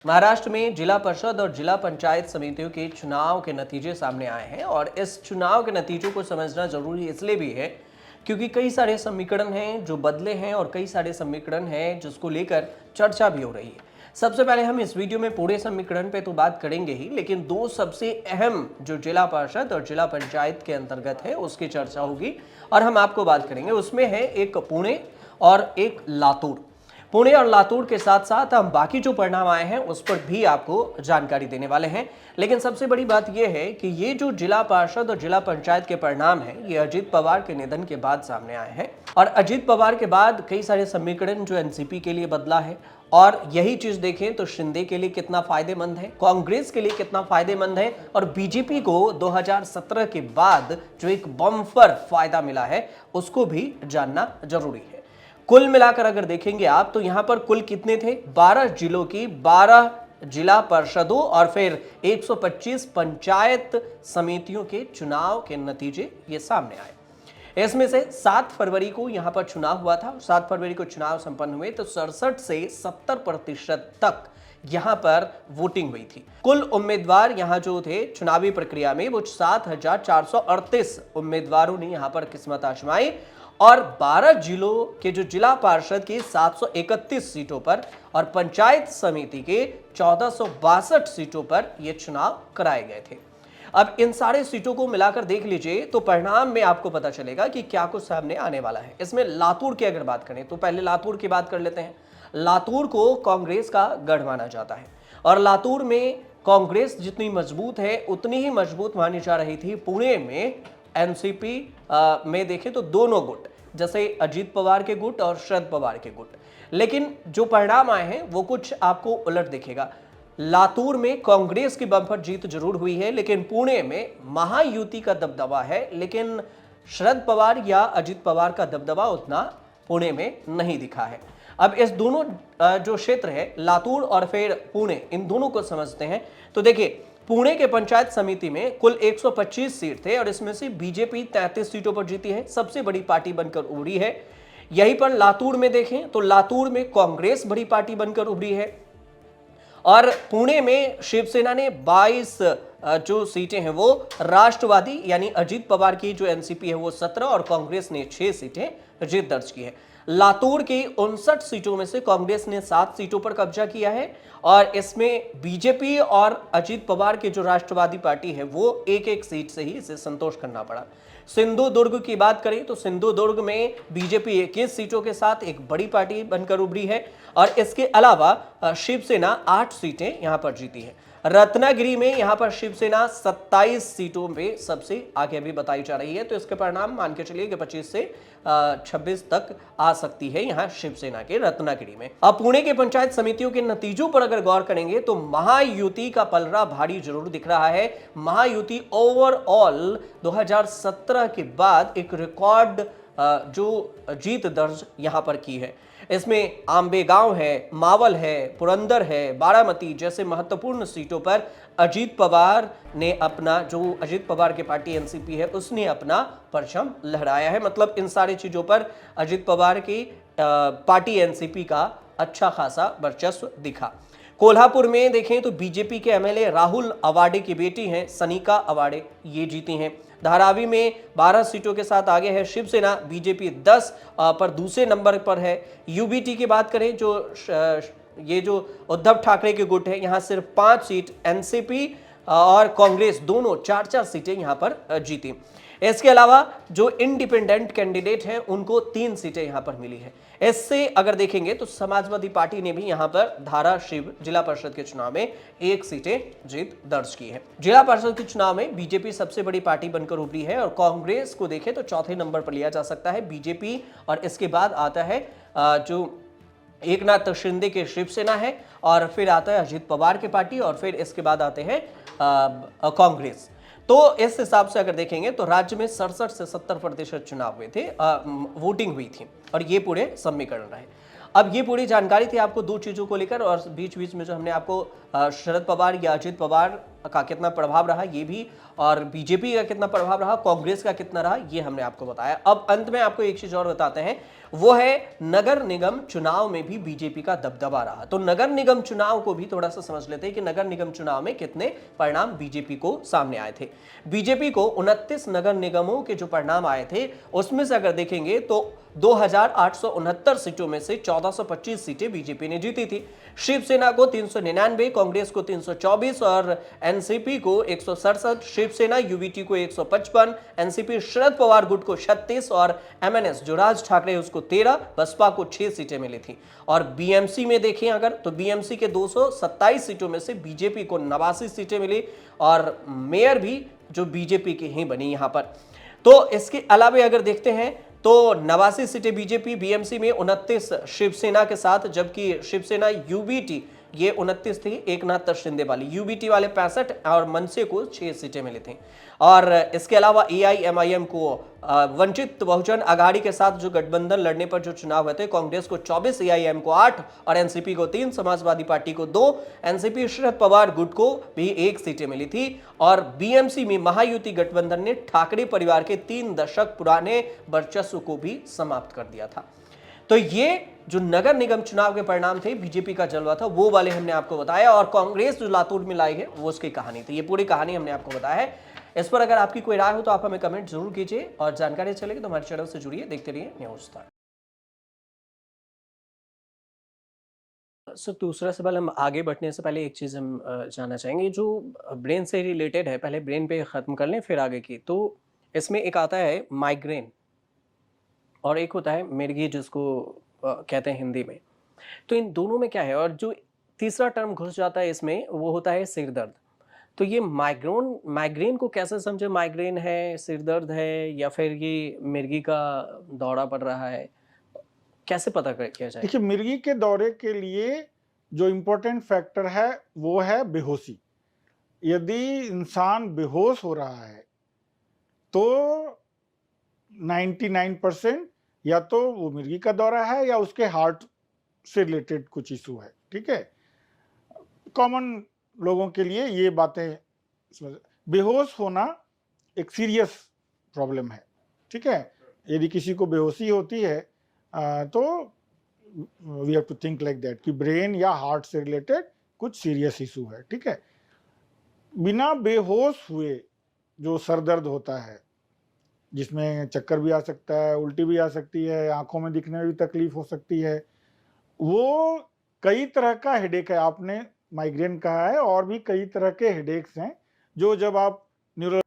महाराष्ट्र में जिला परिषद और जिला पंचायत समितियों के चुनाव के नतीजे सामने आए हैं और इस चुनाव के नतीजों को समझना जरूरी इसलिए भी है क्योंकि कई सारे समीकरण हैं जो बदले हैं और कई सारे समीकरण हैं जिसको लेकर चर्चा भी हो रही है। सबसे पहले हम इस वीडियो में पूरे समीकरण पे तो बात करेंगे ही, लेकिन दो सबसे अहम जो जिला परिषद और जिला पंचायत के अंतर्गत है उसकी चर्चा होगी और हम आपको बात करेंगे। उसमें है एक पुणे और एक लातूर। पुणे और लातूर के साथ साथ हम बाकी जो परिणाम आए हैं उस पर भी आपको जानकारी देने वाले हैं। लेकिन सबसे बड़ी बात यह है कि ये जो जिला पार्षद और जिला पंचायत के परिणाम हैं ये अजीत पवार के निधन के बाद सामने आए हैं और अजीत पवार के बाद कई सारे समीकरण जो एनसीपी के लिए बदला है और यही चीज देखें तो शिंदे के लिए कितना फायदेमंद है, कांग्रेस के लिए कितना फायदेमंद है और बीजेपी को 2017 के बाद जो एक बम्पर फायदा मिला है उसको भी जानना जरूरी है। कुल मिलाकर अगर देखेंगे आप तो यहां पर कुल कितने थे, 12 जिलों की 12 जिला परिषदों और फिर 125 पंचायत समितियों के चुनाव के नतीजे ये सामने आए। इसमें से 7 फरवरी को यहां पर चुनाव हुआ था। 7 फरवरी को चुनाव संपन्न हुए तो 67 से 70% तक यहां पर वोटिंग हुई थी। कुल उम्मीदवार यहां जो थे चुनावी प्रक्रिया में वो 7438 उम्मीदवारों ने यहां पर किस्मत आजमाई और 12 जिलों के जो जिला पार्षद की 731 सीटों पर और पंचायत समिति के 1462 सीटों पर यह चुनाव कराए गए थे। अब इन सारे सीटों को मिलाकर देख लीजिए तो परिणाम में आपको पता चलेगा कि क्या कुछ सामने आने वाला है। इसमें लातूर की अगर बात करें तो पहले लातूर की बात कर लेते हैं। लातूर को कांग्रेस का गढ़ माना जाता है और लातूर में कांग्रेस जितनी मजबूत है उतनी ही मजबूत मानी जा रही थी पुणे में एनसीपी में देखें तो दोनों गुट, जैसे अजीत पवार के गुट और शरद पवार के गुट। लेकिन जो परिणाम आए हैं वो कुछ आपको उलट दिखेगा। लातूर में कांग्रेस की बम्पर जीत जरूर हुई है लेकिन पुणे में महायुति का दबदबा है, लेकिन शरद पवार या अजीत पवार का दबदबा उतना पुणे में नहीं दिखा है। अब इस दोनों जो क्षेत्र है लातूर और फिर पुणे, इन दोनों को समझते हैं तो देखिए पुणे के पंचायत समिति में कुल 125 सीट थे और इसमें से बीजेपी 33 सीटों पर जीती है, सबसे बड़ी पार्टी बनकर उभरी है। यहीं पर लातूर में देखें तो लातूर में कांग्रेस बड़ी पार्टी बनकर उभरी है और पुणे में शिवसेना ने 22 जो सीटें हैं वो राष्ट्रवादी यानी अजीत पवार की जो एनसीपी है वो 17 और कांग्रेस ने 6 सीटें जीत दर्ज की है। लातूर की 59 सीटों में से कांग्रेस ने 7 सीटों पर कब्जा किया है और इसमें बीजेपी और अजीत पवार की जो राष्ट्रवादी पार्टी है वो एक एक सीट से ही इसे संतोष करना पड़ा। सिंधुदुर्ग की बात करें तो सिंधुदुर्ग में बीजेपी 21 सीटों के साथ एक बड़ी पार्टी बनकर उभरी है और इसके अलावा शिवसेना 8 सीटें यहां पर जीती है। रत्नागिरी में यहां पर शिवसेना 27 सीटों में सबसे आगे भी बताई जा रही है, तो इसके परिणाम मान के चलिए कि 25 से 26 तक आ सकती है यहां शिवसेना के रत्नागिरी में। अब पुणे के पंचायत समितियों के नतीजों पर अगर गौर करेंगे तो महायुति का पलड़ा भारी जरूर दिख रहा है। महायुति ओवरऑल 2017 के बाद एक रिकॉर्ड जो जीत दर्ज यहां पर की है। इसमें आंबेगांव है, मावल है, पुरंदर है, बारामती जैसे महत्वपूर्ण सीटों पर अजीत पवार ने अपना, जो अजीत पवार की पार्टी एनसीपी है उसने अपना परचम लहराया है। मतलब इन सारी चीजों पर अजीत पवार की पार्टी एनसीपी का अच्छा खासा वर्चस्व दिखा। कोल्हापुर में देखें तो बीजेपी के एमएलए राहुल अवाडे की बेटी हैं सनिका अवाडे, ये जीती हैं। धारावी में 12 सीटों के साथ आगे है शिवसेना, बीजेपी 10 पर दूसरे नंबर पर है। यूबीटी की बात करें जो ये जो उद्धव ठाकरे के गुट है यहाँ सिर्फ 5 सीट एनसीपी और कांग्रेस दोनों 4-4 सीटें यहाँ पर जीती। इसके अलावा जो इंडिपेंडेंट कैंडिडेट हैं उनको 3 सीटें यहां पर मिली है। इससे अगर देखेंगे तो समाजवादी पार्टी ने भी यहां पर धाराशिव जिला परिषद के चुनाव में 1 सीटें जीत दर्ज की है। जिला परिषद के चुनाव में बीजेपी सबसे बड़ी पार्टी बनकर उभरी है और कांग्रेस को देखें तो चौथे नंबर पर लिया जा सकता है बीजेपी और इसके बाद आता है जो एकनाथ शिंदे के शिवसेना है और फिर आता है अजीत पवार की पार्टी और फिर इसके बाद आते हैं कांग्रेस। तो इस हिसाब से अगर देखेंगे तो राज्य में 67 से 70% चुनाव हुए थे, वोटिंग हुई थी और ये पूरे समीकरण रहे। अब ये पूरी जानकारी थी आपको दो चीजों को लेकर और बीच बीच में जो हमने आपको शरद पवार या अजीत पवार का कितना प्रभाव रहा ये भी, और बीजेपी का कितना प्रभाव रहा, कांग्रेस का कितना रहा, ये हमने आपको बताया। अब अंत में आपको एक चीज और बताते हैं, वो है नगर निगम चुनाव में भी बीजेपी का दबदबा रहा। तो नगर निगम चुनाव को भी थोड़ा सा समझ लेते हैं कि नगर निगम चुनाव में कितने परिणाम बीजेपी को सामने आए थे। बीजेपी को 29 नगर निगमों के जो परिणाम आए थे उसमें से अगर देखेंगे तो 2869 सीटों में से 1425 सीटें बीजेपी ने जीती थी। शिवसेना को 399, कांग्रेस को 324 और एनसीपी को 167, शिवसेना यूबीटी को 155, एनसीपी शरद पवार गुट को 36 और एमएनएस जो राज ठाकरे उसको 13, बसपा को 6 सीटें मिली थी। और बीएमसी में देखें अगर तो बीएमसी के 227 सीटों में से बीजेपी को 89 सीटें मिली और मेयर भी जो बीजेपी की ही बनी यहां पर। तो इसके अलावा अगर देखते हैं तो 89 सीटें बीजेपी, बीएमसी में 29 शिवसेना के साथ, जबकि शिवसेना यूबीटी ये 29 थी एकनाथ शिंदे वाली, यूबीटी वाले 65 और मनसे को 6 सीटें मिली थी। और इसके अलावा एआईएमआईएम को वंचित बहुजन आघाड़ी के साथ जो गठबंधन लड़ने पर जो चुनाव हुए थे, कांग्रेस को 24, एआईएम को 8 और एनसीपी को 3, समाजवादी पार्टी को 2, एनसीपी शरद पवार गुट को भी 1 सीटें मिली थी। और बीएमसी में महायुति गठबंधन ने ठाकरे परिवार के 3 दशक पुराने वर्चस्व को भी समाप्त कर दिया था। तो ये जो नगर निगम चुनाव के परिणाम थे, बीजेपी का जलवा था, वो वाले हमने आपको बताया। और कांग्रेस जो लातूर में लाई है वो उसकी कहानी थी। ये पूरी कहानी हमने आपको बताया है। इस पर अगर आपकी कोई राय हो तो आप हमें कमेंट जरूर कीजिए और जानकारी चलेगी तो हमारे चैनल से जुड़िए, देखते रहिए न्यूज़ तक। सर दूसरा सवाल, हम आगे बढ़ने से पहले एक चीज़ हम जानना चाहेंगे जो ब्रेन से रिलेटेड है। पहले ब्रेन पे ख़त्म कर लें फिर आगे की। तो इसमें एक आता है माइग्रेन और एक होता है मिर्गी, जिसको कहते हैं हिंदी में। तो इन दोनों में क्या है, और जो तीसरा टर्म घुस जाता है इसमें वो होता है सिर दर्द। तो ये माइग्रेन को कैसे समझे, माइग्रेन है, सिर दर्द है, या फिर ये मिर्गी का दौरा पड़ रहा है, कैसे पता किया जाए? देखिए, मिर्गी के दौरे के लिए जो इम्पोर्टेंट फैक्टर है वो है बेहोशी। यदि इंसान बेहोश हो रहा है तो 99% या तो वो मिर्गी का दौरा है या उसके हार्ट से रिलेटेड कुछ इशू है। ठीक है, कॉमन लोगों के लिए ये बातें बेहोश होना एक सीरियस प्रॉब्लम है। ठीक है, यदि किसी को बेहोशी होती है तो we have to think like that कि ब्रेन या हार्ट से रिलेटेड कुछ सीरियस इशू है। ठीक है, बिना बेहोश हुए जो सर दर्द होता है, जिसमें चक्कर भी आ सकता है, उल्टी भी आ सकती है, आंखों में दिखने में भी तकलीफ हो सकती है, वो कई तरह का हेडेक है। आपने माइग्रेन कहा है, और भी कई तरह के हेडेक्स हैं जो जब आप न्यूरो